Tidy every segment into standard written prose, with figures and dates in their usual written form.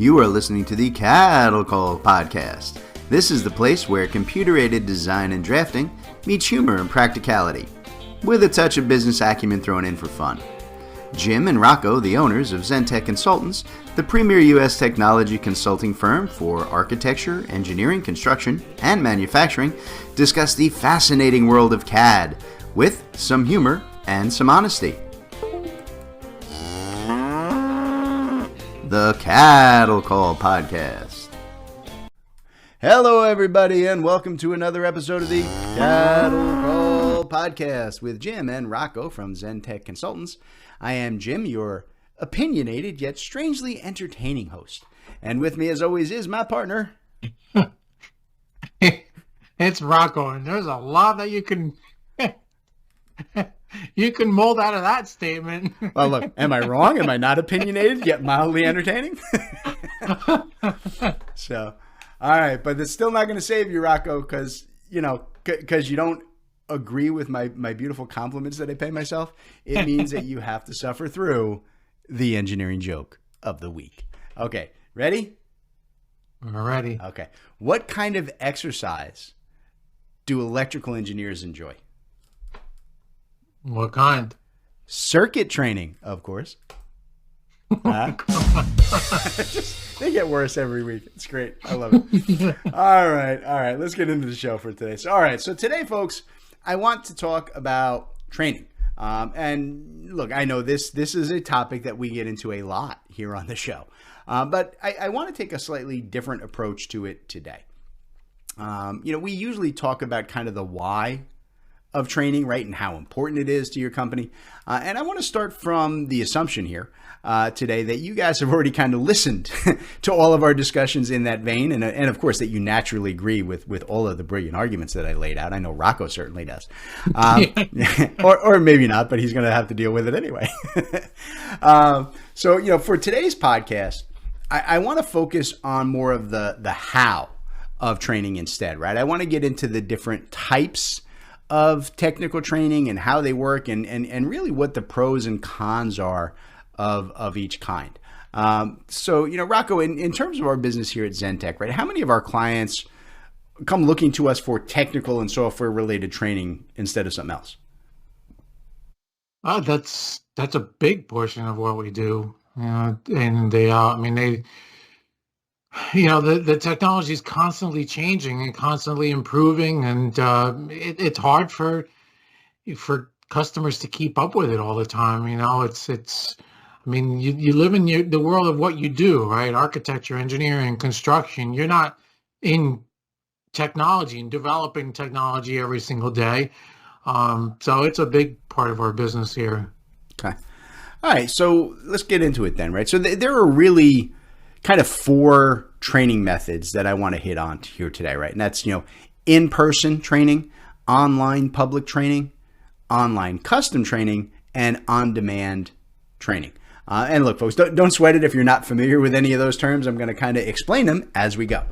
You are listening to the CADDle Call podcast. This is the place where computer-aided design and drafting meets humor and practicality, with a touch of business acumen thrown in for fun. Jim and Rocco, the owners of Zentech Consultants, the premier U.S. technology consulting firm for architecture, engineering, construction, and manufacturing, discuss the fascinating world of CAD with some humor and some honesty. The CADDle Call podcast. Hello, everybody, and welcome to another episode of the CADDle Call podcast with Jim and Rocco from Zentech Consultants. I am Jim, your opinionated yet strangely entertaining host. And with me, as always, is my partner. It's Rocco, and there's a lot that you can mold out of that statement. Well, look, am I wrong? Am I not opinionated yet mildly entertaining? So, all right, but it's still not going to save you, Rocco, because you don't agree with my beautiful compliments that I pay myself. It means that you have to suffer through the engineering joke of the week. Okay, ready? We're ready. Okay. What kind of exercise do electrical engineers enjoy? What kind? Circuit training, of course. They get worse every week. It's great. I love it. All right. Let's get into the show for today. So today, folks, I want to talk about training. And look, I know this is a topic that we get into a lot here on the show. But I want to take a slightly different approach to it today. We usually talk about kind of the why of training, right, and how important it is to your company. And I want to start from the assumption here today that you guys have already kind of listened to all of our discussions in that vein, and of course that you naturally agree with all of the brilliant arguments that I laid out. I know Rocco certainly does, or maybe not, but he's going to have to deal with it anyway. So for today's podcast, I want to focus on more of the how of training instead, right? I want to get into the different types of technical training and how they work and really what the pros and cons are of each kind. So Rocco, in terms of our business here at Zentech, right, how many of our clients come looking to us for technical and software related training instead of something else? Oh, that's a big portion of what we do. And the technology is constantly changing and constantly improving, and it's hard for customers to keep up with it all the time. You live in the world of what you do, right? Architecture, engineering, construction. You're not in technology and developing technology every single day. So it's a big part of our business here. Okay. All right. So let's get into it then, right? So there are really kind of four training methods that I want to hit on here today, right? And that's, in-person training, online public training, online custom training, and on-demand training. And look, folks, don't sweat it if you're not familiar with any of those terms. I'm going to kind of explain them as we go.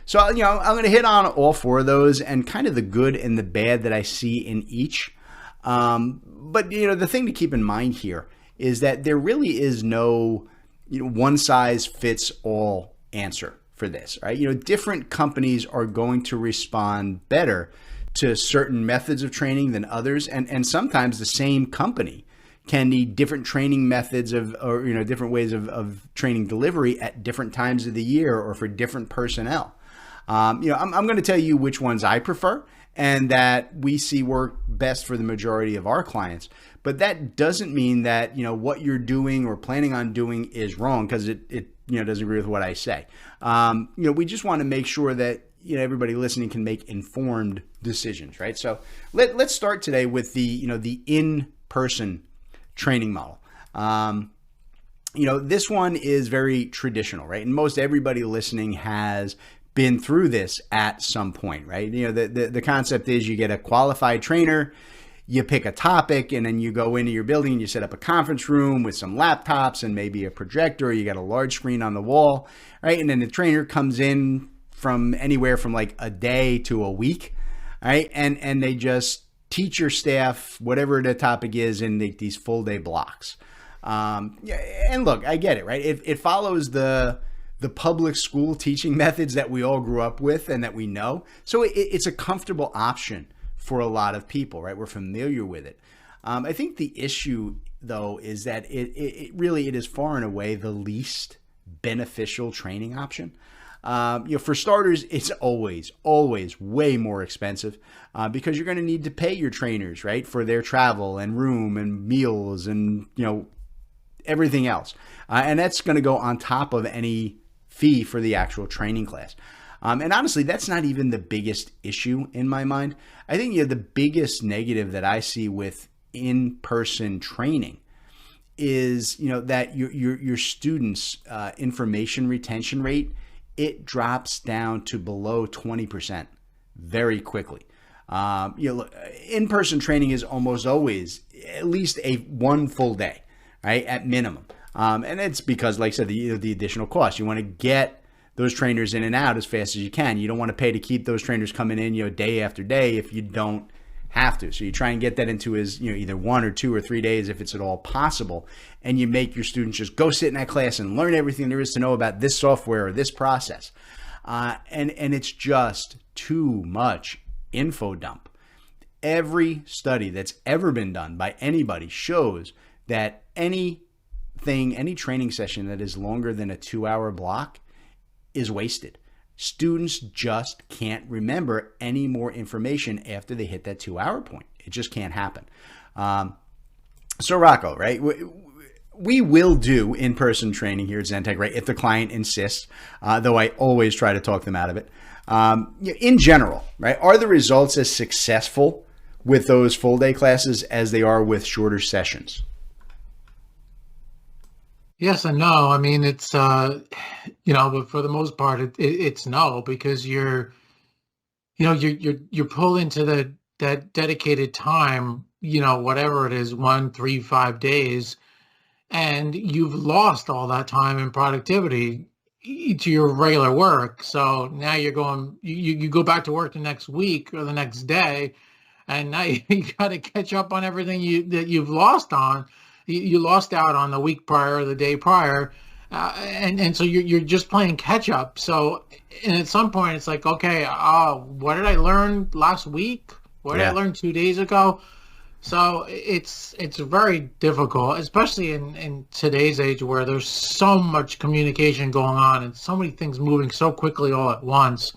So I'm going to hit on all four of those and kind of the good and the bad that I see in each. But, the thing to keep in mind here is that there really is no one size fits all answer for this, right? Different companies are going to respond better to certain methods of training than others. And sometimes the same company can need different training methods or different ways of training delivery at different times of the year or for different personnel. I'm going to tell you which ones I prefer and that we see work best for the majority of our clients. But that doesn't mean that, what you're doing or planning on doing is wrong because it doesn't agree with what I say. We just want to make sure that, everybody listening can make informed decisions, right? So let's start today with the in-person training model. This one is very traditional, right? And most everybody listening has been through this at some point, right? The concept is you get a qualified trainer, you pick a topic, and then you go into your building and you set up a conference room with some laptops and maybe a projector. You got a large screen on the wall, right? And then the trainer comes in from anywhere from like a day to a week, right? And they just teach your staff whatever the topic is in these full day blocks. Yeah, and look, I get it, right? It follows the public school teaching methods that we all grew up with and that we know. So it's a comfortable option for a lot of people, right? We're familiar with it. I think the issue, though, is that it really is far and away the least beneficial training option. For starters, it's always way more expensive because you're going to need to pay your trainers, right, for their travel and room and meals and, everything else. And that's going to go on top of any fee for the actual training class. And honestly, that's not even the biggest issue in my mind. I think the biggest negative that I see with in-person training is that your students' information retention rate, it drops down to below 20% very quickly. In-person training is almost always at least one full day, right, at minimum. And it's because, like I said, the additional cost. You want to get those trainers in and out as fast as you can. You don't want to pay to keep those trainers coming in, day after day if you don't have to. So you try and get that into as, either 1 or 2 or 3 days if it's at all possible. And you make your students just go sit in that class and learn everything there is to know about this software or this process. And it's just too much info dump. Every study that's ever been done by anybody shows that any training session that is longer than a 2-hour block is wasted. Students just can't remember any more information after they hit that 2-hour point. It just can't happen. So Rocco, right? We will do in-person training here at Zentech, right? If the client insists, though I always try to talk them out of it. In general, right? Are the results as successful with those full day classes as they are with shorter sessions? Yes and no. I mean, it's, but for the most part, it's no, because you're pulled into that dedicated time, whatever it is, 1, 3, 5 days, and you've lost all that time in productivity to your regular work. So now you're going, you go back to work the next week or the next day, and now you got to catch up on everything that you've lost on. You lost out on the week prior or the day prior, and so you're just playing catch up. So, and at some point it's like, okay, what did I learn last week? What did I learn 2 days ago? So it's very difficult, especially in today's age where there's so much communication going on and so many things moving so quickly all at once.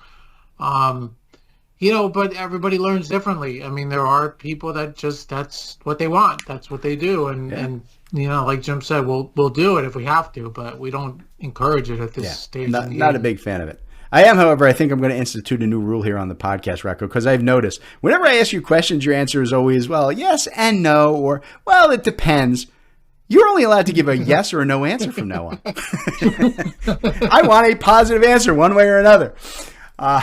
But everybody learns differently. I mean, there are people that that's what they want. That's what they do. And like Jim said, we'll do it if we have to, but we don't encourage it at this stage. Not a big fan of it. I am, however, I think I'm going to institute a new rule here on the podcast, Rocco, because I've noticed whenever I ask you questions, your answer is always, well, yes and no, or, well, it depends. You're only allowed to give a yes or a no answer from now on. I want a positive answer one way or another. All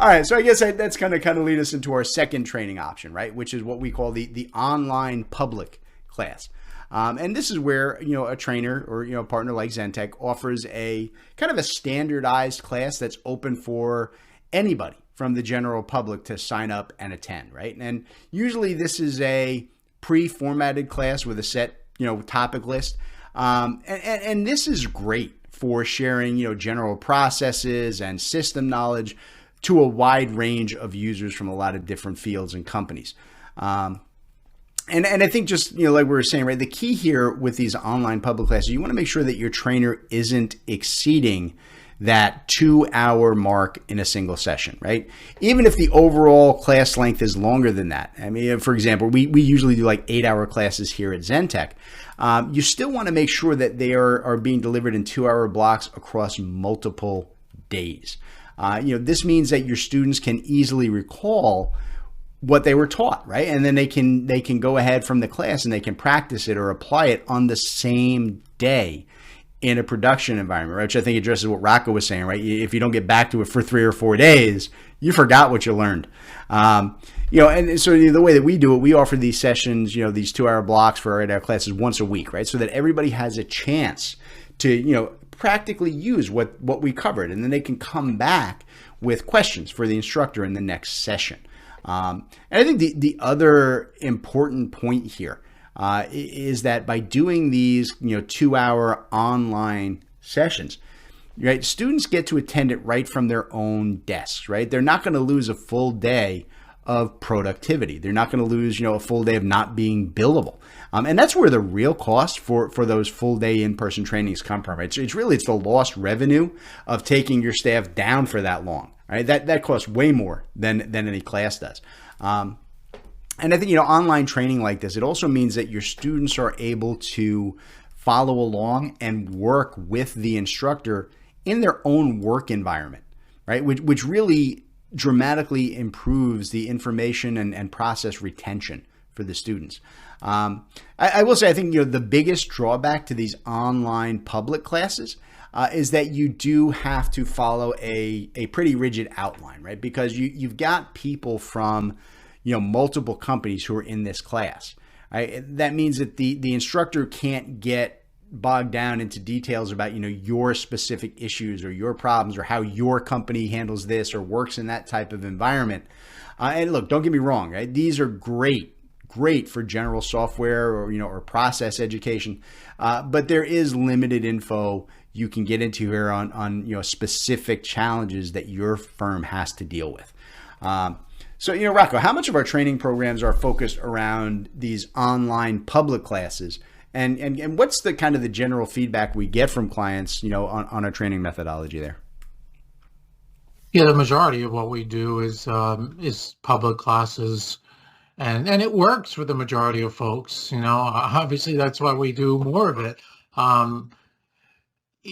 right, so I guess that's going to kind of lead us into our second training option, right, which is what we call the online public class. And this is where, a trainer or, a partner like Zentech offers a kind of a standardized class that's open for anybody from the general public to sign up and attend, right? And usually this is a pre-formatted class with a set, topic list. And this is great for sharing, general processes and system knowledge to a wide range of users from a lot of different fields and companies. And I think just, like we were saying, right, the key here with these online public classes, you want to make sure that your trainer isn't exceeding that 2-hour mark in a single session, right? Even if the overall class length is longer than that. I mean, for example, we usually do like 8-hour classes here at Zentech. You still want to make sure that they are being delivered in 2-hour blocks across multiple days. This means that your students can easily recall what they were taught, right? And then they can go ahead from the class and they can practice it or apply it on the same day in a production environment, right? Which I think addresses what Rocco was saying, right? If you don't get back to it for 3 or 4 days, you forgot what you learned. And so the way that we do it, we offer these sessions, these 2-hour blocks for our classes once a week, right? So that everybody has a chance to, practically use what we covered, and then they can come back with questions for the instructor in the next session. And I think the other important point here is that by doing these 2-hour online sessions, right, students get to attend it right from their own desks, right? They're not going to lose a full day of productivity. They're not going to lose, a full day of not being billable. And that's where the real cost for those full day in-person trainings come from. It's the lost revenue of taking your staff down for that long, right? That costs way more than any class does. And I think, online training like this, it also means that your students are able to follow along and work with the instructor in their own work environment, right? Which really dramatically improves the information and process retention for the students. I will say, I think, the biggest drawback to these online public classes is that you do have to follow a pretty rigid outline, right? Because you've got people from, multiple companies who are in this class, right? That means that the instructor can't get bogged down into details about your specific issues or your problems or how your company handles this or works in that type of environment. And look, don't get me wrong, right? These are great for general software or process education, but there is limited info you can get into here on specific challenges that your firm has to deal with. So Rocco, how much of our training programs are focused around these online public classes? And what's the kind of the general feedback we get from clients, on our training methodology there? Yeah, the majority of what we do is public classes, and it works for the majority of folks. Obviously that's why we do more of it.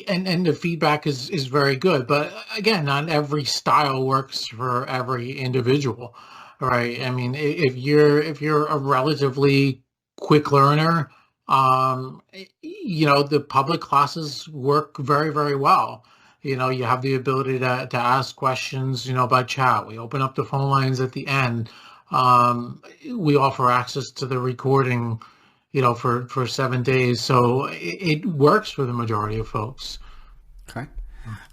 And the feedback is very good, but again, not every style works for every individual, right? I mean, if you're a relatively quick learner, the public classes work very, very well. You have the ability to ask questions, by chat. We open up the phone lines at the end. We offer access to the recording, for 7 days. So it works for the majority of folks. Okay.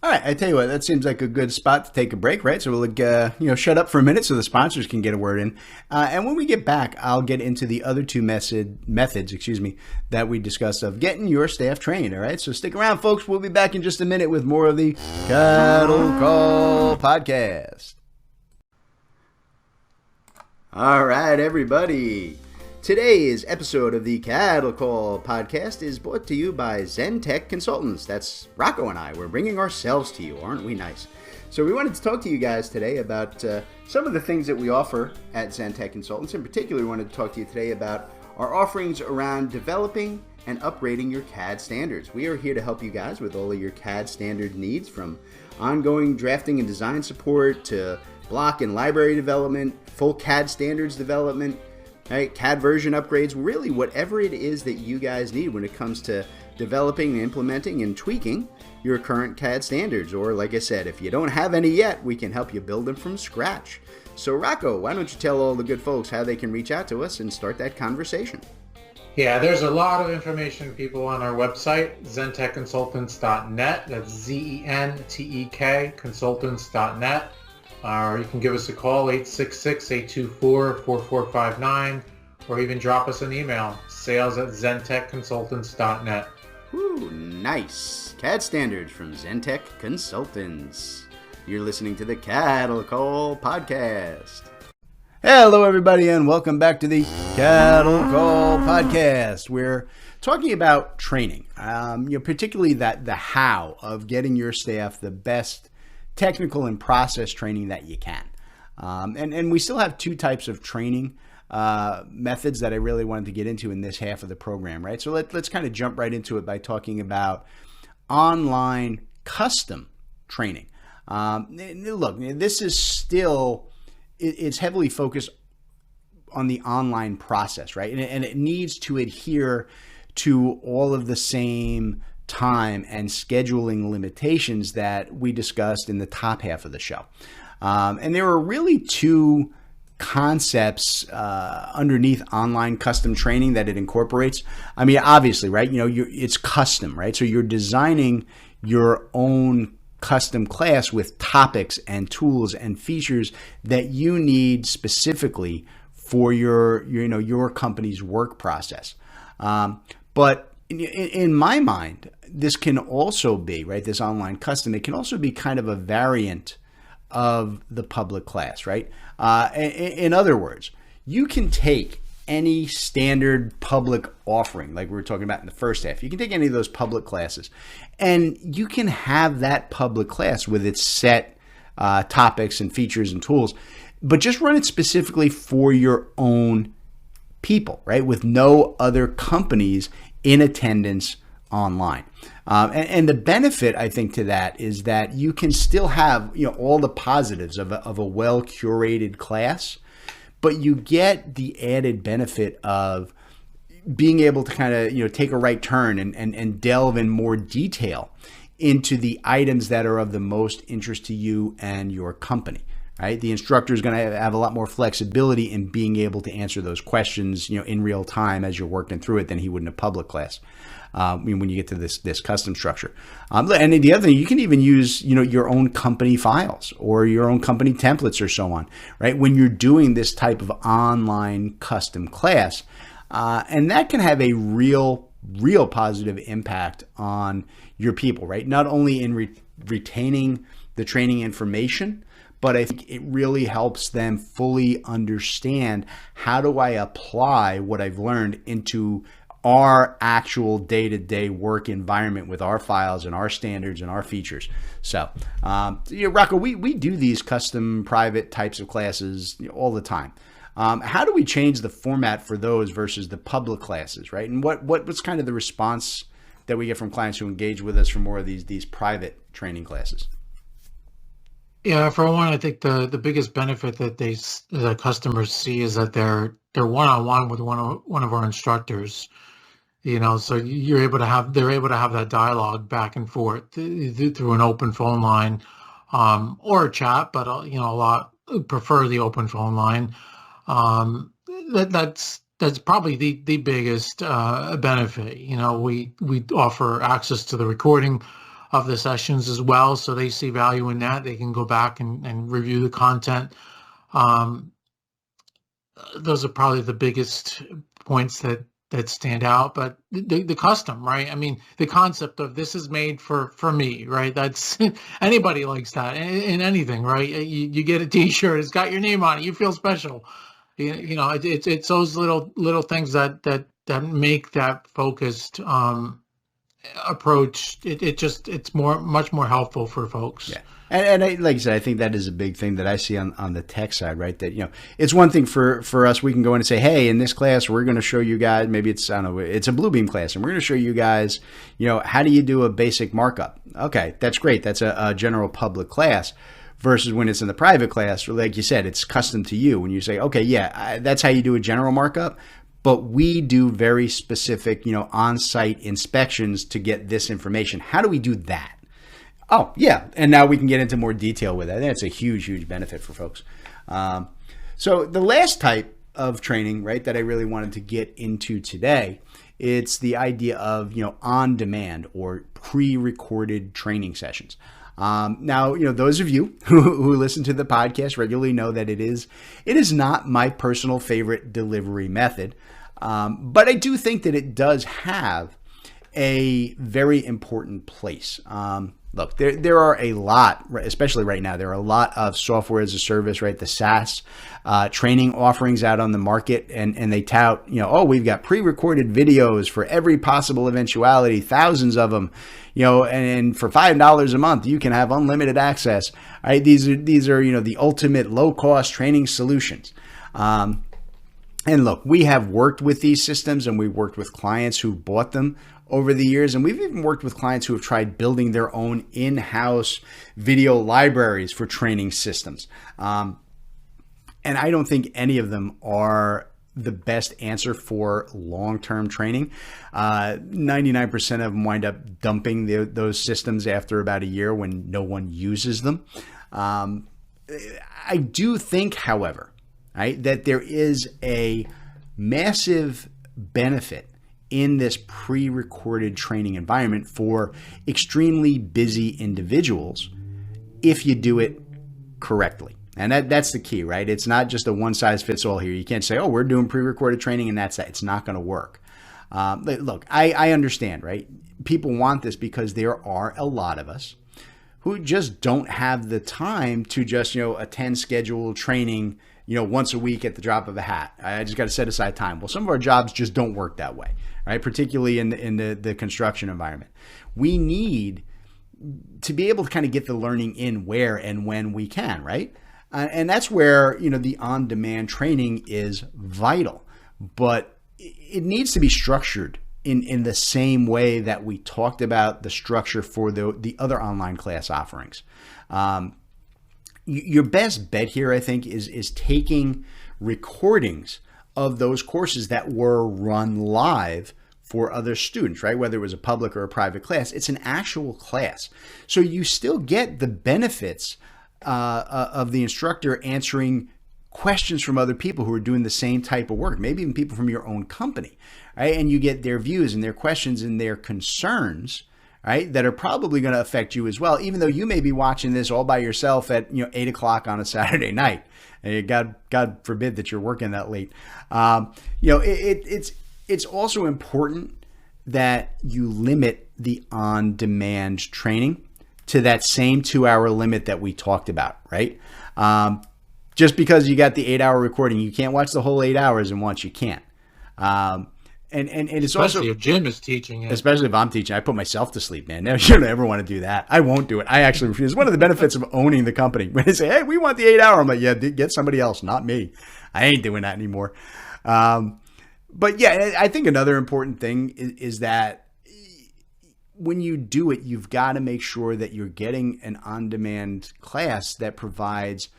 All right. I tell you what, that seems like a good spot to take a break, right? So we'll, shut up for a minute so the sponsors can get a word in. And when we get back, I'll get into the other two methods, that we discussed of getting your staff trained. All right. So stick around, folks. We'll be back in just a minute with more of the CADDle Call podcast. All right, everybody. Today's episode of the CADDle Call podcast is brought to you by Zen-Tech Consultants. That's Rocco and I. We're bringing ourselves to you. Aren't we nice? So we wanted to talk to you guys today about some of the things that we offer at Zen-Tech Consultants. In particular, we wanted to talk to you today about our offerings around developing and upgrading your CAD standards. We are here to help you guys with all of your CAD standard needs, from ongoing drafting and design support to block and library development, full CAD standards development, right, CAD version upgrades, really whatever it is that you guys need when it comes to developing, implementing, and tweaking your current CAD standards. Or like I said, if you don't have any yet, we can help you build them from scratch. So Rocco, why don't you tell all the good folks how they can reach out to us and start that conversation? Yeah, there's a lot of information, people, on our website, zentechconsultants.net. That's ZENTEK consultants.net. Or you can give us a call, 866-824-4459, or even drop us an email, sales@zentechconsultants.net. Ooh, nice. CAD standards from Zen-Tech Consultants. You're listening to the CADDle Call podcast. Hello, everybody, and welcome back to the CADDle Call podcast. We're talking about training, particularly the how of getting your staff the best technical and process training that you can. And we still have two types of training methods that I really wanted to get into in this half of the program, right? So let's kind of jump right into it by talking about online custom training. Look, this is still, it's heavily focused on the online process, right? And it needs to adhere to all of the same time and scheduling limitations that we discussed in the top half of the show. And there are really two concepts underneath online custom training that it incorporates. I mean, obviously, right? It's custom, right? So you're designing your own custom class with topics and tools and features that you need specifically for your company's work process. But in my mind, this can also be, right, this online custom, it can also be kind of a variant of the public class, right? In other words, you can take any standard public offering, like we were talking about in the first half. You can take any of those public classes, and you can have that public class with its set topics and features and tools, but just run it specifically for your own people, right? With no other companies in attendance online. And the benefit, I think, to that is that you can still have, all the positives of a well-curated class, but you get the added benefit of being able to kind of, take a right turn and delve in more detail into the items that are of the most interest to you and your company. Right? The instructor is going to have a lot more flexibility in being able to answer those questions, in real time as you're working through it than he would in a public class. When you get to this custom structure. And the other thing, you can even use, your own company files or your own company templates or so on, right? When you're doing this type of online custom class, and that can have a real positive impact on your people, right? Not only in retaining the training information, but I think it really helps them fully understand, how do I apply what I've learned into our actual day-to-day work environment with our files and our standards and our features. So, Rocco, we do these custom private types of classes all the time. How do we change the format for those versus the public classes, right? And what's kind of the response that we get from clients who engage with us for more of these private training classes? Yeah, for one, I think the biggest benefit that the customers see is that they're one-on-one with one of our instructors. So they're able to have that dialogue back and forth through an open phone line, or a chat, but a lot prefer the open phone line. That's probably the biggest benefit. We offer access to the recording of the sessions as well, so they see value in that. They can go back and review the content. Those are probably the biggest points that stand out. But the custom, right? I mean, the concept of this is made for me, right? That's anybody likes that in anything, right? You get a T-shirt, it's got your name on it, you feel special. It's those little things that make that focused approach. It's much more helpful for folks. Yeah. And like I said, I think that is a big thing that I see on the tech side, right? That, it's one thing for us, we can go in and say, hey, in this class, we're going to show you guys, maybe it's, I don't know, it's a Bluebeam class, and we're going to show you guys, how do you do a basic markup? Okay, that's great. That's a general public class. Versus when it's in the private class, like you said, it's custom to you. When you say, okay, yeah, that's how you do a general markup, but we do very specific, on-site inspections to get this information. How do we do that? Oh, yeah. And now we can get into more detail with that. I think it's a huge benefit for folks. So the last type of training, right, that I really wanted to get into today, it's the idea of, on-demand or pre-recorded training sessions. Now, those of you who listen to the podcast regularly know that it is not my personal favorite delivery method, but I do think that it does have a very important place. Look, there are a lot, especially right now, there are a lot of software as a service, right? The SaaS training offerings out on the market, and they tout, we've got pre-recorded videos for every possible eventuality, thousands of them, and for $5 a month, you can have unlimited access. Right? These are the ultimate low-cost training solutions. And look, we have worked with these systems, and we've worked with clients who bought them over the years, and we've even worked with clients who have tried building their own in-house video libraries for training systems. And I don't think any of them are the best answer for long-term training. 99% of them wind up dumping those systems after about a year when no one uses them. I do think, however, right, that there is a massive benefit in this pre-recorded training environment for extremely busy individuals if you do it correctly. And that's the key, right? It's not just a one-size-fits-all here. You can't say, oh, we're doing pre-recorded training and that's that. It's not going to work. Look, I understand, right? People want this because there are a lot of us who just don't have the time to just, attend scheduled training, once a week at the drop of a hat. I just got to set aside time. Well, some of our jobs just don't work that way, right? Particularly in the construction environment. We need to be able to kind of get the learning in where and when we can, right? And that's where, the on-demand training is vital, but it needs to be structured in the same way that we talked about the structure for the other online class offerings. Your best bet here, I think, is taking recordings of those courses that were run live for other students, right? Whether it was a public or a private class, it's an actual class. So you still get the benefits of the instructor answering questions from other people who are doing the same type of work, maybe even people from your own company, right? And you get their views and their questions and their concerns, right? That are probably going to affect you as well, even though you may be watching this all by yourself at 8 o'clock on a Saturday night. And God forbid that you're working that late. It's also important that you limit the on-demand training to that same 2-hour limit that we talked about, right? Just because you got the 8-hour recording, you can't watch the whole 8 hours in once. You can't. And it's especially also, if Jim is teaching it. Especially if I'm teaching, I put myself to sleep, man. You don't ever want to do that. I won't do it. I actually refuse. It's one of the benefits of owning the company. When they say, "Hey, we want the 8-hour," I'm like, "Yeah, get somebody else, not me. I ain't doing that anymore." But yeah, I think another important thing is that when you do it, you've got to make sure that you're getting an on-demand class that provides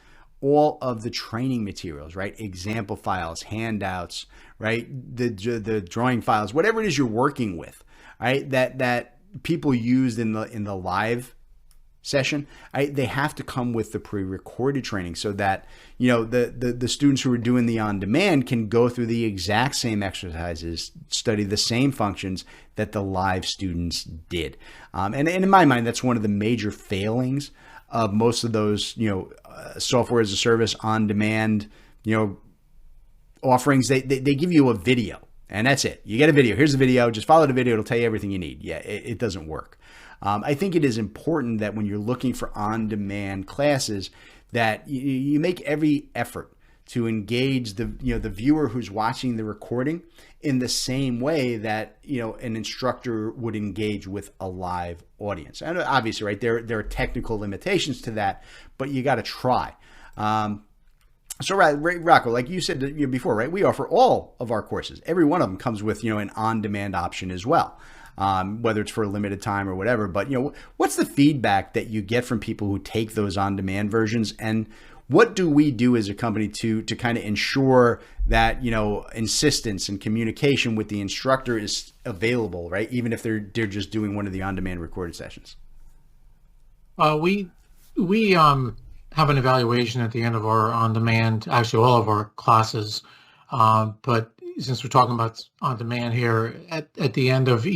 all of the training materials, right? Example files, handouts, right? The drawing files, whatever it is you're working with, right? That people used in the live session, right? They have to come with the pre-recorded training so that, the students who are doing the on-demand can go through the exact same exercises, study the same functions that the live students did. And in my mind, that's one of the major failings of most of those, software as a service on-demand, offerings. They give you a video and that's it. You get a video. Here's the video. Just follow the video. It'll tell you everything you need. Yeah, it doesn't work. I think it is important that when you're looking for on-demand classes, that you make every effort to engage the viewer who's watching the recording in the same way that an instructor would engage with a live audience. And obviously, right, there are technical limitations to that, but you got to try. So, Rocco, like you said before, right, we offer all of our courses. Every one of them comes with an on-demand option as well. Whether it's for a limited time or whatever. But, what's the feedback that you get from people who take those on-demand versions? And what do we do as a company to kind of ensure that, insistence and communication with the instructor is available, right? Even if they're just doing one of the on-demand recorded sessions. We have an evaluation at the end of our on-demand, actually all of our classes. But since we're talking about on-demand here, at the end of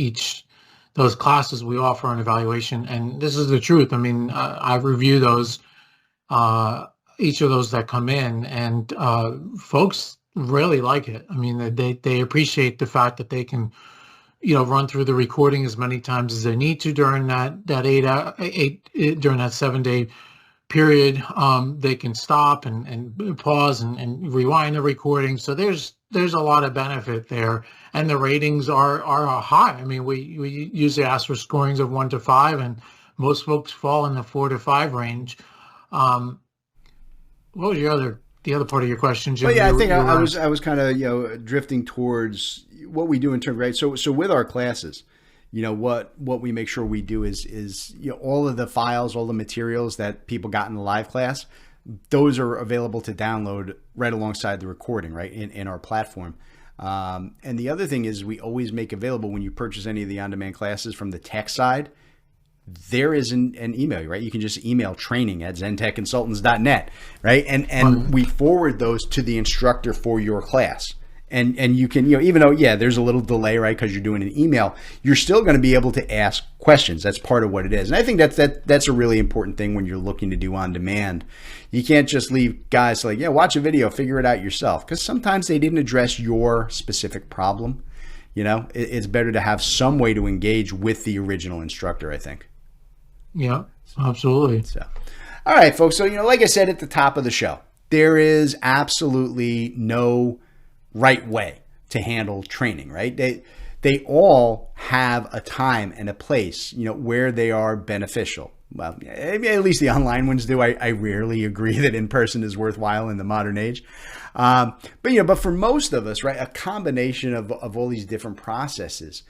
those classes, we offer an evaluation, and this is the truth. I mean, I review those, each of those that come in, and folks really like it. I mean, they appreciate the fact that they can, run through the recording as many times as they need to during that during that 7-day period. They can stop and pause and rewind the recording. So there's a lot of benefit there, and the ratings are high. I mean, we usually ask for scorings of 1 to 5, and most folks fall in the 4 to 5 range. What was the other part of your question, Jim? Well, yeah, I think I was kind of drifting towards what we do in terms, right? So with our classes, what we make sure we do is all of the files, all the materials that people got in the live class, those are available to download right alongside the recording, right, in our platform. And the other thing is we always make available, when you purchase any of the on-demand classes from the tech side, there is an email, right? You can just email training@zentechconsultants.net, right? And we forward those to the instructor for your class. And you can, even though, there's a little delay, right, because you're doing an email, you're still going to be able to ask questions. That's part of what it is. And I think that's a really important thing when you're looking to do on demand. You can't just leave guys like, watch a video, figure it out yourself, because sometimes they didn't address your specific problem. it's better to have some way to engage with the original instructor, I think. Yeah, absolutely. So, all right, folks. So, like I said at the top of the show, there is absolutely no right way to handle training, right? They all have a time and a place, where they are beneficial. Well, at least the online ones do. I rarely agree that in person is worthwhile in the modern age. But for most of us, right, a combination of all these different processes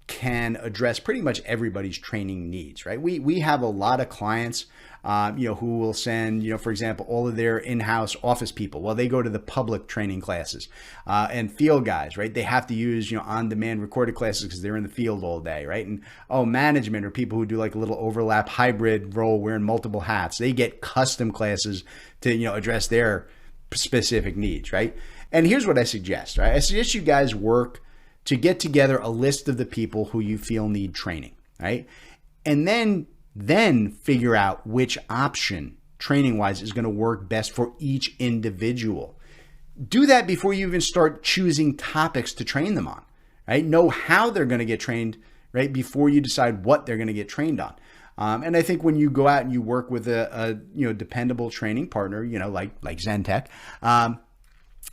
can address pretty much everybody's training needs, right? We have a lot of clients, who will send, for example, all of their in-house office people. Well, they go to the public training classes, and field guys, right? They have to use, on-demand recorded classes because they're in the field all day, right? And management or people who do like a little overlap hybrid role wearing multiple hats, they get custom classes to, address their specific needs, right? And here's what I suggest, right? I suggest you guys work to get together a list of the people who you feel need training, right? And then figure out which option training-wise is going to work best for each individual. Do that before you even start choosing topics to train them on, right? Know how they're going to get trained, right, before you decide what they're going to get trained on. And I think when you go out and you work with a dependable training partner, like Zentech,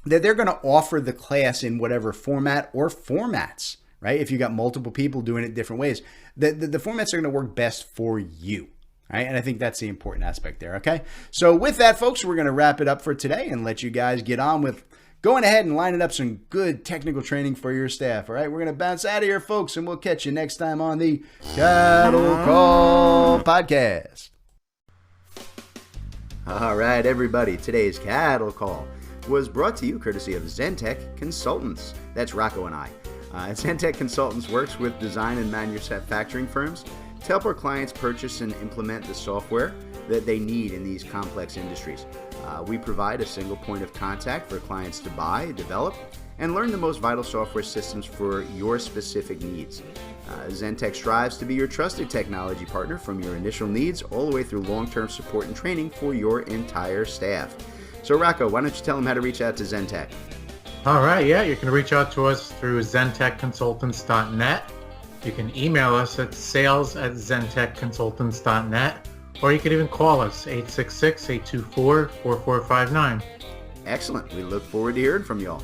that they're going to offer the class in whatever format or formats, right? If you got multiple people doing it different ways, the formats are going to work best for you, right? And I think that's the important aspect there, okay? So with that, folks, we're going to wrap it up for today and let you guys get on with going ahead and lining up some good technical training for your staff, all right? We're going to bounce out of here, folks, and we'll catch you next time on the CADDle Call podcast. All right, everybody, today's CADDle Call was brought to you courtesy of Zentech Consultants. That's Rocco and I. Zentech Consultants works with design and manufacturing firms to help our clients purchase and implement the software that they need in these complex industries. We provide a single point of contact for clients to buy, develop, and learn the most vital software systems for your specific needs. Zentech strives to be your trusted technology partner from your initial needs all the way through long-term support and training for your entire staff. So Rocco, why don't you tell them how to reach out to Zentech? All right, yeah, you can reach out to us through zentechconsultants.net. You can email us at sales@zentechconsultants.net, or you can even call us 866-824-4459. Excellent. We look forward to hearing from y'all.